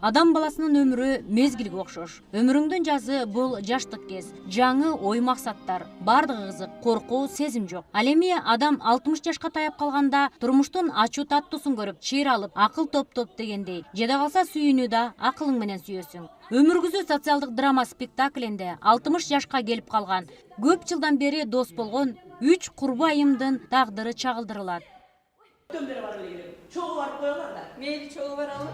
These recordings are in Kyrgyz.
Адам баласынын өмүрү мезгилге окшош. Өмүрүңдүн жазы бул жаштык кез. Жаңы ой максаттар, бардыгы кызык, коркуу, сезим жок. Ал эми адам 60 жашка таяп калганда турмуштун ачуу таттуусун көрүп, чыйыр алып, акыл топ дегендей. Жада калса сүйүүнү да акылың менен сүйөсүң. Өмүр күзү социалдык драма спектаклинде 60 жашка келип калган, көп жылдан бери дос болгон 3 курбу айымдын тагдыры чагылдырылат. Чогуу барып коелу анда. Мейли чогуу баралы.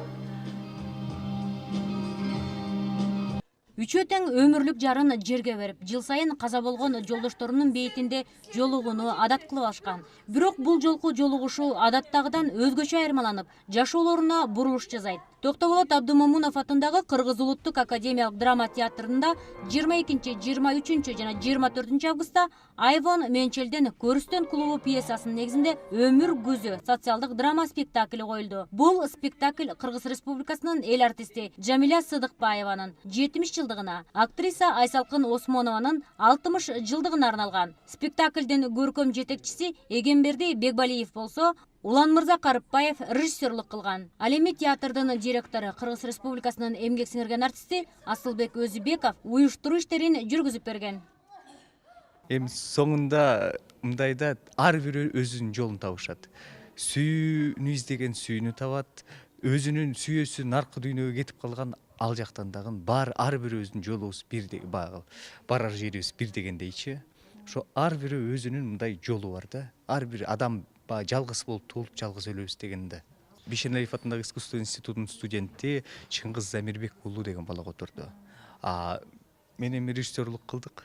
Үчөө тең өмүрлүк жарын жерге берип, жыл сайын каза болгон жолдошторунун бейитинде жолугууну адат кылып алышкан. Бирок бул жолку жолугушуу адаттагыдан өзгөчө айырмаланып, жашоолоруна буруш жасайт. Токтоболот Абдымомунов атындагы Кыргыз улуттук академиялык драма театрында 22, 23 жана 24 августта Айвон Менчелдин Көрүстөн клубу пьесасынын негизинде Өмүр күзү социалдык драма спектакли коюлду. Бул спектакль Кыргыз Республикасынын эл артисти Жамиля Сыдыкбаеванын 70 жылдыгына, актриса Айсалкын Осмонованын 60 жылдыгына арналган. Спектаклдин көркөм жетекчиси Эгемберди Бекбалиев болсо, Улан Мырза Карыпбаев режиссерлук кылган. Ал эми театрдын директору Кыргыз Республикасынын эмгек сиңирген артисти Асылбек Өзүбеков уюштуруу иштерин жүргүзүп берген. Эми соңунда мындайда ар бири өзүнүн жолун табышат. Сүйүүнү издеген сүйүүнү табат, өзүнүн сүйөөсү наркы дүйнөгө кетип калган ал жактан дагы ар бири өзүнүн жолубуз бир, барар жерибиз бир дегендейчи. Ошо ар бири өзүнүн мындай жолу бар да. Ар бир адам жалгыз болуп туулуп жалгыз өлөбүз дегенде. Бишеналиев атындагы искусство институтунун студенти Чыңгыз Замирбек уулу деген бала отурду. Мен эми режиссерлук кылдык.